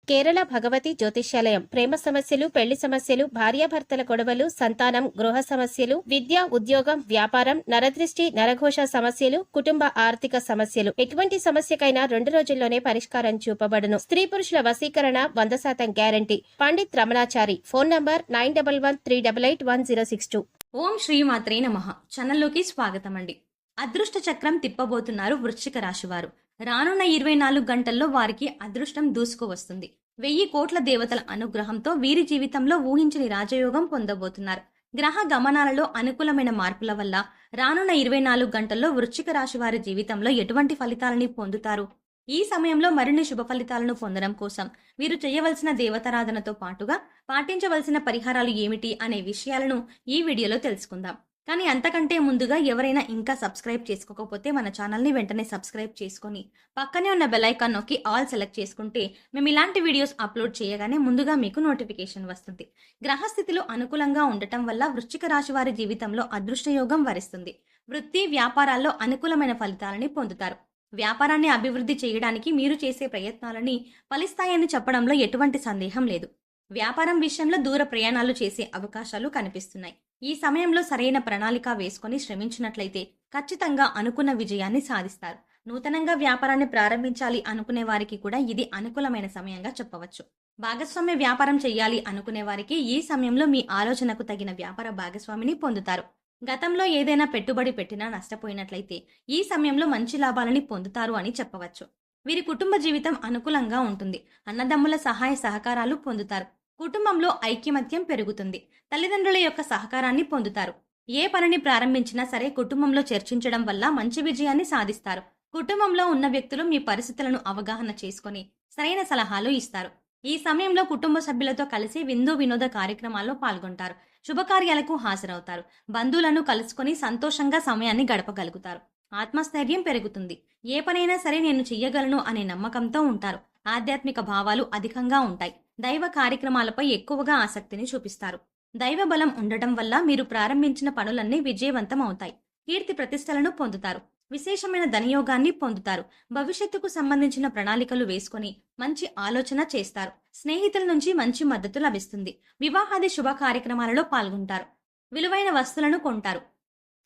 కేరళ భగవతి జ్యోతిష్యాలయం ప్రేమ సమస్యలు, పెళ్లి సమస్యలు, భార్యాభర్తల గొడవలు, సంతానం, గృహ సమస్యలు, విద్య, ఉద్యోగం, వ్యాపారం, నరదృష్టి, నరఘోష సమస్యలు, కుటుంబ ఆర్థిక సమస్యలు, ఎటువంటి సమస్యకైనా 2 రోజుల్లోనే పరిష్కారం చూపబడును. స్త్రీ పురుషుల వశీకరణ 100% guarantee. Pandit Ramanachari. Phone number 9113881062. ఓం శ్రీమాత్రే నమః. ఛానల్లోకి స్వాగతం అండి. అదృష్ట చక్రం తిప్పబోతున్నారు వృశ్చిక రాశివారు. రానున్న 24 గంటల్లో వారికి అదృష్టం దూసుకు వస్తుంది. 1000 కోట్ల దేవతల అనుగ్రహంతో వీరి జీవితంలో ఊహించని రాజయోగం పొందబోతున్నారు. గ్రహ గమనాలలో అనుకూలమైన మార్పుల వల్ల రానున్న 24 గంటల్లో వృశ్చిక రాశి వారి జీవితంలో ఎటువంటి ఫలితాలని పొందుతారు? ఈ సమయంలో మరిన్ని శుభ ఫలితాలను పొందడం కోసం వీరు చేయవలసిన దేవతారాధనతో పాటుగా పాటించవలసిన పరిహారాలు ఏమిటి అనే విషయాలను ఈ వీడియోలో తెలుసుకుందాం. కానీ అంతకంటే ముందుగా ఎవరైనా ఇంకా సబ్స్క్రైబ్ చేసుకోకపోతే మన ఛానల్ని వెంటనే సబ్స్క్రైబ్ చేసుకొని పక్కనే ఉన్న బెల్ ఐకాన్ నొక్కి ఆల్ సెలెక్ట్ చేసుకుంటే మేము ఇలాంటి వీడియోస్ అప్లోడ్ చేయగానే ముందుగా మీకు నోటిఫికేషన్ వస్తుంది. గ్రహస్థితిలో అనుకూలంగా ఉండటం వల్ల వృశ్చిక రాశి వారి జీవితంలో అదృష్టయోగం వరిస్తుంది. వృత్తి, వ్యాపారాల్లో అనుకూలమైన ఫలితాలని పొందుతారు. వ్యాపారాన్ని అభివృద్ధి చేయడానికి మీరు చేసే ప్రయత్నాలని ఫలిస్తాయని చెప్పడంలో ఎటువంటి సందేహం లేదు. వ్యాపారం విషయంలో దూర ప్రయాణాలు చేసే అవకాశాలు కనిపిస్తున్నాయి. ఈ సమయంలో సరైన ప్రణాళిక వేసుకొని శ్రమించినట్లయితే ఖచ్చితంగా అనుకున్న విజయాన్ని సాధిస్తారు. నూతనంగా వ్యాపారాన్ని ప్రారంభించాలి అనుకునే వారికి కూడా ఇది అనుకూలమైన సమయంగా చెప్పవచ్చు. భాగస్వామ్య వ్యాపారం చేయాలి అనుకునే వారికి ఈ సమయంలో మీ ఆలోచనకు తగిన వ్యాపార భాగస్వామిని పొందుతారు. గతంలో ఏదైనా పెట్టుబడి పెట్టినా నష్టపోయినట్లయితే ఈ సమయంలో మంచి లాభాలని పొందుతారు అని చెప్పవచ్చు. వీరి కుటుంబ జీవితం అనుకూలంగా ఉంటుంది. అన్నదమ్ముల సహాయ సహకారాలు పొందుతారు. కుటుంబంలో ఐక్యమత్యం పెరుగుతుంది. తల్లిదండ్రుల యొక్క సహకారాన్ని పొందుతారు. ఏ పనిని ప్రారంభించినా సరే కుటుంబంలో చర్చించడం వల్ల మంచి విజయాన్ని సాధిస్తారు. కుటుంబంలో ఉన్న వ్యక్తులు మీ పరిస్థితులను అవగాహన చేసుకుని సరైన సలహాలు ఇస్తారు. ఈ సమయంలో కుటుంబ సభ్యులతో కలిసి విందు వినోద కార్యక్రమాల్లో పాల్గొంటారు. శుభకార్యాలకు హాజరవుతారు. బంధువులను కలుసుకొని సంతోషంగా సమయాన్ని గడపగలుగుతారు. ఆత్మస్థైర్యం పెరుగుతుంది. ఏ పనైనా సరే నేను చెయ్యగలను అనే నమ్మకంతో ఉంటారు. ఆధ్యాత్మిక భావాలు అధికంగా ఉంటాయి. దైవ కార్యక్రమాలపై ఎక్కువగా ఆసక్తిని చూపిస్తారు. దైవ బలం ఉండటం వల్ల మీరు ప్రారంభించిన పనులన్నీ విజయవంతం అవుతాయి. కీర్తి ప్రతిష్టలను పొందుతారు. విశేషమైన ధనయోగాన్ని పొందుతారు. భవిష్యత్తుకు సంబంధించిన ప్రణాళికలు వేసుకొని మంచి ఆలోచన చేస్తారు. స్నేహితుల నుంచి మంచి మద్దతు లభిస్తుంది. వివాహాది శుభ కార్యక్రమాలలో పాల్గొంటారు. విలువైన వస్తువులను కొంటారు.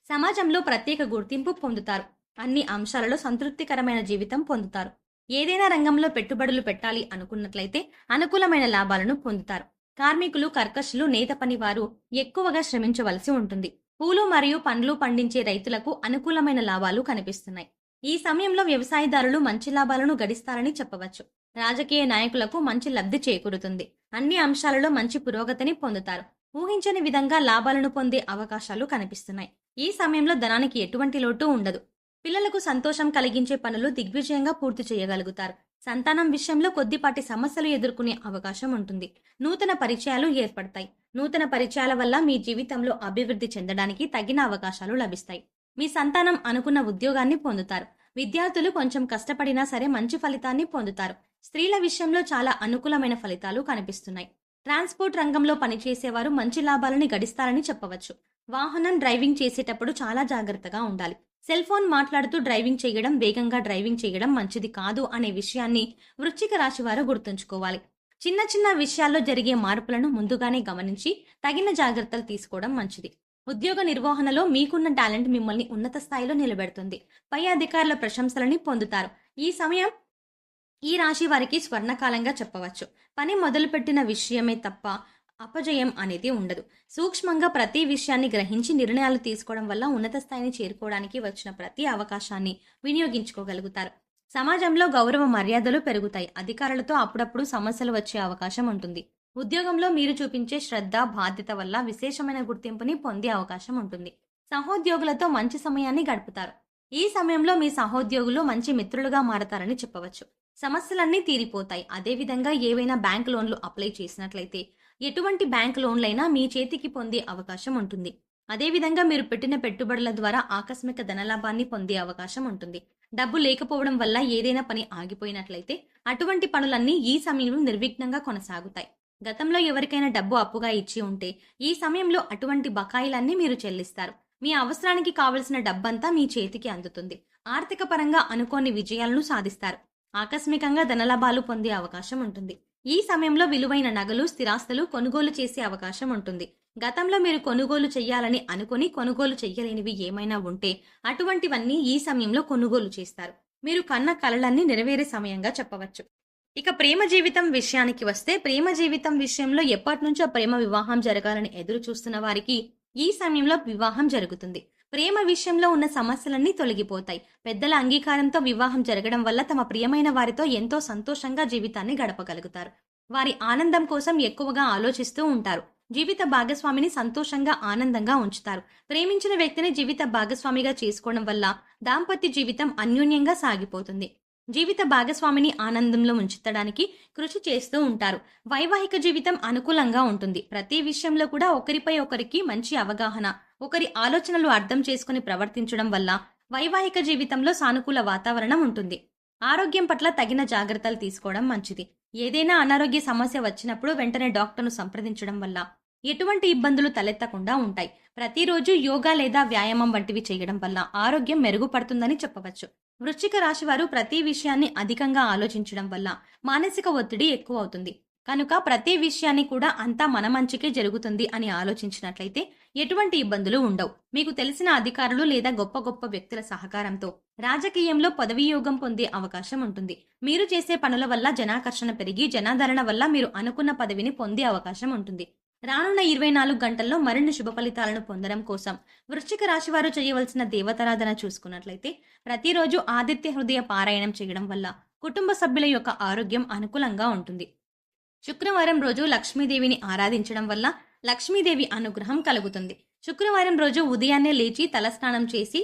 సమాజంలో ప్రత్యేక గుర్తింపు పొందుతారు. అన్ని అంశాలలో సంతృప్తికరమైన జీవితం పొందుతారు. ఏదైనా రంగంలో పెట్టుబడులు పెట్టాలి అనుకున్నట్లయితే అనుకూలమైన లాభాలను పొందుతారు. కార్మికులు, కర్కశులు, నేత పనివారు ఎక్కువగా శ్రమించవలసి ఉంటుంది. పూలు మరియు పండ్లు పండించే రైతులకు అనుకూలమైన లాభాలు కనిపిస్తున్నాయి. ఈ సమయంలో వ్యవసాయదారులు మంచి లాభాలను గడిస్తారని చెప్పవచ్చు. రాజకీయ నాయకులకు మంచి లబ్ధి చేకూరుతుంది. అన్ని అంశాలలో మంచి పురోగతిని పొందుతారు. ఊహించని విధంగా లాభాలను పొందే అవకాశాలు కనిపిస్తున్నాయి. ఈ సమయంలో ధనానికి ఎటువంటి లోటు ఉండదు. పిల్లలకు సంతోషం కలిగించే పనులు దిగ్విజయంగా పూర్తి చేయగలుగుతారు. సంతానం విషయంలో కొద్దిపాటి సమస్యలు ఎదుర్కొనే అవకాశం ఉంటుంది. నూతన పరిచయాలు ఏర్పడతాయి. నూతన పరిచయాల వల్ల మీ జీవితంలో అభివృద్ధి చెందడానికి తగిన అవకాశాలు లభిస్తాయి. మీ సంతానం అనుకున్న ఉద్యోగాన్ని పొందుతారు. విద్యార్థులు కొంచెం కష్టపడినా సరే మంచి ఫలితాన్ని పొందుతారు. స్త్రీల విషయంలో చాలా అనుకూలమైన ఫలితాలు కనిపిస్తున్నాయి. ట్రాన్స్పోర్ట్ రంగంలో పనిచేసేవారు మంచి లాభాలని గడిస్తారని చెప్పవచ్చు. వాహనం డ్రైవింగ్ చేసేటప్పుడు చాలా జాగ్రత్తగా ఉండాలి. సెల్ ఫోన్ మాట్లాడుతూ డ్రైవింగ్ చేయడం, వేగంగా డ్రైవింగ్ చేయడం మంచిది కాదు అనే విషయాన్ని వృశ్చిక రాశి వారు గుర్తుంచుకోవాలి. చిన్న చిన్న విషయాల్లో జరిగే మార్పులను ముందుగానే గమనించి తగిన జాగ్రత్తలు తీసుకోవడం మంచిది. ఉద్యోగ నిర్వహణలో మీకున్న టాలెంట్ మిమ్మల్ని ఉన్నత స్థాయిలో నిలబెడుతుంది. పై అధికారుల ప్రశంసలని పొందుతారు. ఈ సమయం ఈ రాశి వారికి స్వర్ణకాలంగా చెప్పవచ్చు. పని మొదలుపెట్టిన విషయమే తప్ప అపజయం అనేది ఉండదు. సూక్ష్మంగా ప్రతి విషయాన్ని గ్రహించి నిర్ణయాలు తీసుకోవడం వల్ల ఉన్నత స్థాయిని చేరుకోవడానికి వచ్చిన ప్రతి అవకాశాన్ని వినియోగించుకోగలుగుతారు. సమాజంలో గౌరవ మర్యాదలు పెరుగుతాయి. అధికారులతో అప్పుడప్పుడు సమస్యలు వచ్చే అవకాశం ఉంటుంది. ఉద్యోగంలో మీరు చూపించే శ్రద్ధ, బాధ్యత వల్ల విశేషమైన గుర్తింపుని పొందే అవకాశం ఉంటుంది. సహోద్యోగులతో మంచి సమయాన్ని గడుపుతారు. ఈ సమయంలో మీ సహోద్యోగులు మంచి మిత్రులుగా మారతారని చెప్పవచ్చు. సమస్యలన్నీ తీరిపోతాయి. అదేవిధంగా ఏవైనా బ్యాంక్ లోన్లు అప్లై చేసినట్లయితే ఎటువంటి బ్యాంక్ లోన్లైనా మీ చేతికి పొందే అవకాశం ఉంటుంది. అదేవిధంగా మీరు పెట్టిన పెట్టుబడుల ద్వారా ఆకస్మిక ధనలాభాన్ని పొందే అవకాశం ఉంటుంది. డబ్బు లేకపోవడం వల్ల ఏదైనా పని ఆగిపోయినట్లయితే అటువంటి పనులన్నీ ఈ సమయంలో నిర్విఘ్నంగా కొనసాగుతాయి. గతంలో ఎవరికైనా డబ్బు అప్పుగా ఇచ్చి ఉంటే ఈ సమయంలో అటువంటి బకాయిలన్నీ మీరు చెల్లిస్తారు. మీ అవసరానికి కావలసిన డబ్బంతా మీ చేతికి అందుతుంది. ఆర్థిక పరంగా అనుకోని విజయాలను సాధిస్తారు. ఆకస్మికంగా ధనలాభాలు పొందే అవకాశం ఉంటుంది. ఈ సమయంలో విలువైన నగలు, స్థిరాస్తులు కొనుగోలు చేసే అవకాశం ఉంటుంది. గతంలో మీరు కొనుగోలు చేయాలని అనుకుని కొనుగోలు చెయ్యలేనివి ఏమైనా ఉంటే అటువంటివన్నీ ఈ సమయంలో కొనుగోలు చేస్తారు. మీరు కన్న కలలన్నీ నెరవేరే సమయంగా చెప్పవచ్చు. ఇక ప్రేమ జీవితం విషయానికి వస్తే, ప్రేమ జీవితం విషయంలో ఎప్పటినుంచో ప్రేమ వివాహం జరగాలని ఎదురు చూస్తున్న వారికి ఈ సమయంలో వివాహం జరుగుతుంది. ప్రేమ విషయంలో ఉన్న సమస్యలన్నీ తొలగిపోతాయి. పెద్దల అంగీకారంతో వివాహం జరగడం వల్ల తమ ప్రియమైన వారితో ఎంతో సంతోషంగా జీవితాన్ని గడపగలుగుతారు. వారి ఆనందం కోసం ఎక్కువగా ఆలోచిస్తూ ఉంటారు. జీవిత భాగస్వామిని సంతోషంగా, ఆనందంగా ఉంచుతారు. ప్రేమించిన వ్యక్తిని జీవిత భాగస్వామిగా చేసుకోవడం వల్ల దాంపత్య జీవితం అన్యోన్యంగా సాగిపోతుంది. జీవిత భాగస్వామిని ఆనందంలో ఉంచడానికి కృషి చేస్తూ ఉంటారు. వైవాహిక జీవితం అనుకూలంగా ఉంటుంది. ప్రతి విషయంలో కూడా ఒకరిపై ఒకరికి మంచి అవగాహన, ఒకరి ఆలోచనలు అర్థం చేసుకుని ప్రవర్తించడం వల్ల వైవాహిక జీవితంలో సానుకూల వాతావరణం ఉంటుంది. ఆరోగ్యం పట్ల తగిన జాగ్రత్తలు తీసుకోవడం మంచిది. ఏదైనా అనారోగ్య సమస్య వచ్చినప్పుడు వెంటనే డాక్టర్ను సంప్రదించడం వల్ల ఎటువంటి ఇబ్బందులు తలెత్తకుండా ఉంటాయి. ప్రతిరోజు యోగా లేదా వ్యాయామం వంటివి చేయడం వల్ల ఆరోగ్యం మెరుగుపడుతుందని చెప్పవచ్చు. వృశ్చిక రాశి వారు ప్రతి విషయాన్ని అధికంగా ఆలోచించడం వల్ల మానసిక ఒత్తిడి ఎక్కువ అవుతుంది. కనుక ప్రతి విషయాన్ని కూడా అంతా మన మంచికే జరుగుతుంది అని ఆలోచించినట్లయితే ఎటువంటి ఇబ్బందులు ఉండవు. మీకు తెలిసిన అధికారులు లేదా గొప్ప గొప్ప వ్యక్తుల సహకారంతో రాజకీయంలో పదవీ యోగం పొందే అవకాశం ఉంటుంది. మీరు చేసే పనుల వల్ల జనాకర్షణ పెరిగి జనాదరణ వల్ల మీరు అనుకున్న పదవిని పొందే అవకాశం ఉంటుంది. రానున్న 24 గంటల్లో మరిన్ని శుభ ఫలితాలను పొందడం కోసం వృశ్చిక రాశి వారు చేయవలసిన దేవతారాధన చూసుకున్నట్లయితే, ప్రతిరోజు ఆదిత్య హృదయ పారాయణం చేయడం వల్ల కుటుంబ సభ్యుల యొక్క ఆరోగ్యం అనుకూలంగా ఉంటుంది. శుక్రవారం రోజు లక్ష్మీదేవిని ఆరాధించడం వల్ల లక్ష్మీదేవి అనుగ్రహం కలుగుతుంది. శుక్రవారం రోజు ఉదయాన్నే లేచి తలస్నానం చేసి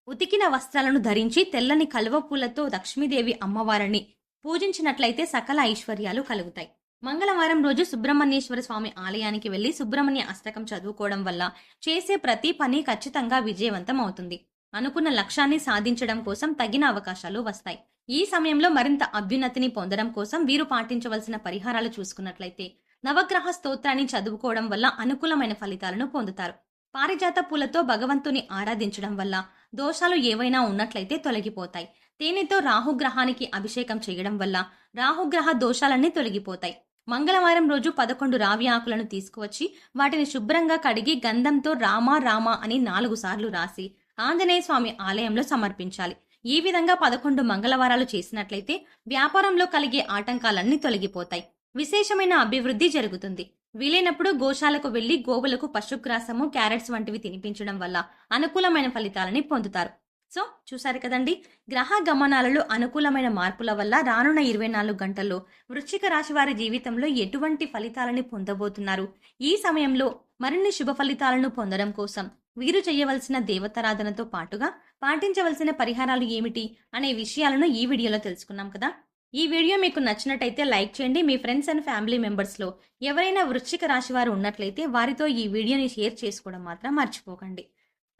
ఉతికిన వస్త్రాలను ధరించి తెల్లని కలువ పూలతో లక్ష్మీదేవి అమ్మవారిని పూజించినట్లయితే సకల ఐశ్వర్యాలు కలుగుతాయి. మంగళవారం రోజు సుబ్రహ్మణ్యేశ్వర స్వామి ఆలయానికి వెళ్లి సుబ్రహ్మణ్య అష్టకం చదువుకోవడం వల్ల చేసే ప్రతి పని ఖచ్చితంగా విజయవంతం అవుతుంది. అనుకున్న లక్ష్యాన్ని సాధించడం కోసం తగిన అవకాశాలు వస్తాయి. ఈ సమయంలో మరింత అభ్యున్నతిని పొందడం కోసం వీరు పాటించవలసిన పరిహారాలు చూసుకున్నట్లయితే, నవగ్రహ స్తోత్రాన్ని చదువుకోవడం వల్ల అనుకూలమైన ఫలితాలను పొందుతారు. పారిజాత పూలతో భగవంతుని ఆరాధించడం వల్ల దోషాలు ఏవైనా ఉన్నట్లయితే తొలగిపోతాయి. తేనెతో రాహుగ్రహానికి అభిషేకం చేయడం వల్ల రాహుగ్రహ దోషాలన్నీ తొలగిపోతాయి. మంగళవారం రోజు 11 రావి ఆకులను తీసుకువచ్చి వాటిని శుభ్రంగా కడిగి గంధంతో రామ రామ అని 4 సార్లు రాసి ఆంజనేయ స్వామి ఆలయంలో సమర్పించాలి. ఈ విధంగా 11 మంగళవారాలు చేసినట్లయితే వ్యాపారంలో కలిగే ఆటంకాలన్నీ తొలగిపోతాయి. విశేషమైన అభివృద్ధి జరుగుతుంది. వీలైనప్పుడు గోశాలకు వెళ్లి గోవులకు పశుగ్రాసము, క్యారెట్స్ వంటివి తినిపించడం వల్ల అనుకూలమైన ఫలితాలని పొందుతారు. సో చూసారు కదండి, గ్రహ గమనాలలో అనుకూలమైన మార్పుల వల్ల రానున్న 24 గంటల్లో వృశ్చిక రాశి వారి జీవితంలో ఎటువంటి ఫలితాలని పొందబోతున్నారు, ఈ సమయంలో మరిన్ని శుభ ఫలితాలను పొందడం కోసం వీరు చేయవలసిన దేవతారాధనతో పాటుగా పాటించవలసిన పరిహారాలు ఏమిటి అనే విషయాలను ఈ వీడియోలో తెలుసుకున్నాం కదా. ఈ వీడియో మీకు నచ్చినట్టయితే లైక్ చేయండి. మీ ఫ్రెండ్స్ అండ్ ఫ్యామిలీ మెంబర్స్లో ఎవరైనా వృశ్చిక రాశి వారు ఉన్నట్లయితే వారితో ఈ వీడియోని షేర్ చేసుకోవడం మాత్రం మర్చిపోకండి.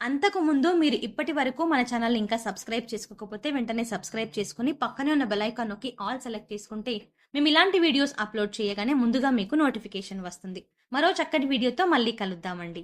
అంతకు ముందు మీరు ఇప్పటి వరకు మన ఛానల్ ఇంకా సబ్స్క్రైబ్ చేసుకోకపోతే వెంటనే సబ్స్క్రైబ్ చేసుకుని పక్కనే ఉన్న బెల్ ఐకాన్ నొక్కి ఆల్ సెలెక్ట్ చేసుకుంటే మేము ఇలాంటి వీడియోస్ అప్లోడ్ చేయగానే ముందుగా మీకు నోటిఫికేషన్ వస్తుంది. మరో చక్కటి వీడియోతో మళ్ళీ కలుద్దామండి.